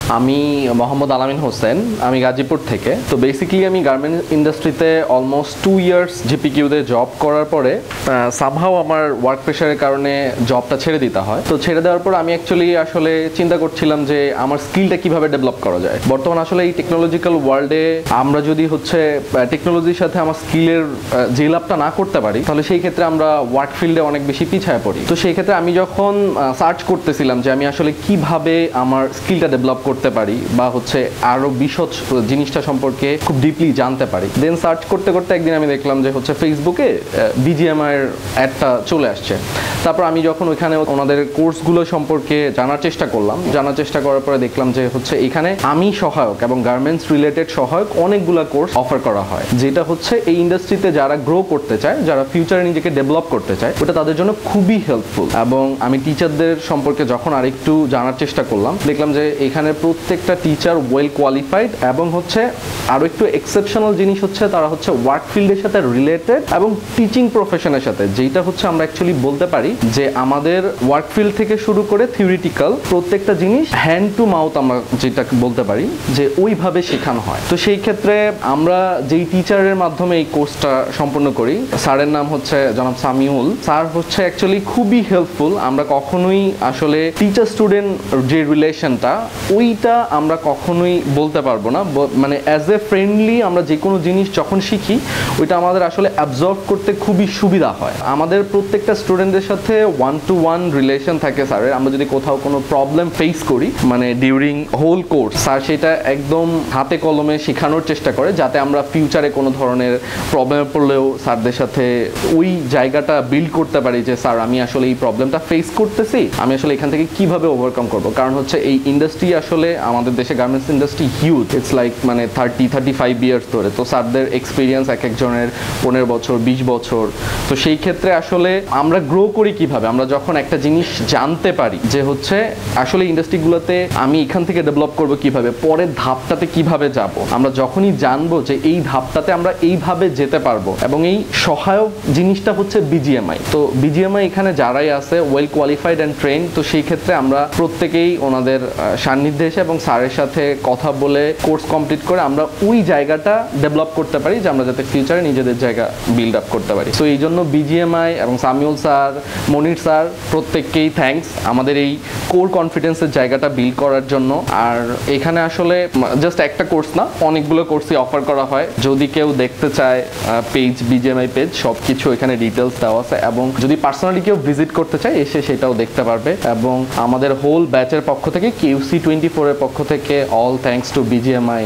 আমি মোহাম্মদ আলামিন হোসেন, আমি গাজীপুর থেকে। তো বেসিক্যালি আমি গার্মেন্ট ইন্ডাস্ট্রিতে অলমোস্ট 2 ইয়ার্স জিপিকিউতে জব করার পরে সামহাও আমার ওয়ার্ক প্রেশারের কারণে জবটা ছেড়ে দিতে হয়। তো ছেড়ে দেওয়ার পর আমি আসলে চিন্তা করছিলাম যে আমার স্কিলটা কিভাবে ডেভেলপ করা যায়। বর্তমান আসলে এই টেকনোলজিক্যাল ওয়ার্ল্ডে আমরা যদি টেকনোলজির সাথে আমার স্কিলের যে লাভটা না করতে পারি, তাহলে সেই ক্ষেত্রে আমরা ওয়ার্ক ফিল্ডে অনেক বেশি পিছায় পড়ি। তো সেই ক্ষেত্রে আমি যখন সার্চ করতেছিলাম যে আমি আসলে কিভাবে আমার স্কিলটা ডেভেলপ করতে পারি বা আরো বিশদ জিনিসটা সম্পর্কে খুব ডিপলি জানতে পারি, দেন সার্চ করতে করতে একদিন আমি দেখলাম যে ফেসবুকে বিজিএমআই এর অ্যাডটা চলে আসছে। তারপর আমি যখন ওইখানে ওনাদের কোর্সগুলো সম্পর্কে জানার চেষ্টা করার পরে দেখলাম যে এখানে আমি সহায়ক এবং গার্মেন্টস রিলেটেড সহায়ক অনেকগুলো কোর্স অফার করা হয়, যেটা এই ইন্ডাস্ট্রিতে যারা গ্রো করতে চায়, যারা ফিউচারে নিজেকে ডেভেলপ করতে চায়, ওটা তাদের জন্য খুবই হেল্পফুল। এবং আমি টিচারদের সম্পর্কে যখন আরেকটু জানার চেষ্টা করলাম, দেখলাম যে এখানে প্রত্যেকটা টিচার ওয়েল কোয়ালিফাইড এবং আরো একটু এক্সেপশনাল জিনিস তারা ওয়ার্ক ফিল্ডের সাথে রিলেটেড এবং টিচিং প্রফেশনের সাথে, যেটা আমরা অ্যাকচুয়ালি বলতে পারি যে আমাদের ওয়ার্ক ফিল্ড থেকে শুরু করে থিওরিটিক্যাল প্রত্যেকটা জিনিস হ্যান্ড টু মাউথ আমরা যেটা বলতে পারি যে ওইভাবে শেখানো হয়। তো সেই ক্ষেত্রে আমরা যেই টিচারের মাধ্যমে এই কোর্সটা সম্পূর্ণ করি, স্যারের নাম জনাব সামিউল স্যার, অ্যাকচুয়ালি খুবই হেল্পফুল। আমরা কখনোই আসলে টিচার স্টুডেন্ট যে রিলেশনটা ওইটা আমরা কখনোই বলতে পারবো না, মানে অ্যাজ এ ফ্রেন্ডলি আমরা যে কোনো জিনিস যখন শিখি ওইটা আমাদের আসলে অ্যাবজর্ব করতে খুবই সুবিধা হয়। আমাদের প্রত্যেকটা স্টুডেন্টদের সাথে 1-to-1 রিলেশন থাকে স্যারের। আমরা যদি কোথাও কোনো প্রবলেম ফেস করি, মানে ডিউরিং হোল কোর্স, স্যার সেটা একদম হাতে কলমে শেখানোর চেষ্টা করে, যাতে আমরা ফিউচারে কোনো ধরনের প্রবলেমে পড়লেও স্যারদের সাথে ওই জায়গাটা বিল্ড করতে পারি যে স্যার আমি আসলে এই প্রবলেমটা ফেস করতেছি, আমি আসলে এখান থেকে কিভাবে ওভারকাম করবো। কারণ এই ইন্ডাস্ট্রি আসলে আমাদের দেশে garments industry huge, it's like মানে 30-35 ইয়ার্স ধরে। তো স্যারদের এক্সপিরিয়েন্স এক একজনের 15 বছর 20 বছর। তো সেই ক্ষেত্রে আসলে আমরা গ্রো করি কিভাবে, আমরা যখন একটা জিনিস জানতে পারি যে আসলে ইন্ডাস্ট্রিগুলোতে আমি এখান থেকে ডেভেলপ করবো কিভাবে, পরের ধাপটাতে কিভাবে যাব, আমরা যখনই জানবো যে এই ধাপটাতে আমরা এইভাবে যেতে পারবো, এবং এই সহায়ক জিনিসটা বিজিএমআই। তো বিজিএমআই এখানে যারাই আছে ওয়েল কোয়ালিফাইড অ্যান্ড ট্রেন। তো সেই ক্ষেত্রে আমরা প্রত্যেকেই ওনাদের সান্নিধ্যে এসে এবং স্যারের সাথে কথা বলে কোর্স কমপ্লিট করে আমরা ওই জায়গাটা ডেভেলপ করতে পারি, যে আমরা যাতে ফিউচারে নিজেদের জায়গা বিল্ড আপ করতে পারি। তো এই জন্য বিজিএমআই এবং সামিউল স্যার, মনির স্যার, প্রত্যেককেই থ্যাঙ্কস আমাদের এই কোর কনফিডেন্সের জায়গাটা বিল্ড করার জন্য। আর এখানে আসলে জাস্ট একটা কোর্স না, অনেকগুলো কোর্সই অফার করা হয়। যদি কেউ দেখতে চায় পেজ, বিজিএমআই পেজ, সব কিছু এখানে ডিটেলস দেওয়া আছে, এবং যদি পার্সোনালি কেউ ভিজিট করতে চায় এসে সেটাও দেখতে পারবে। এবং আমাদের হোল ব্যাচের পক্ষ থেকে, QC24 এর পক্ষ থেকে অল থ্যাঙ্কস টু বিজিএমআই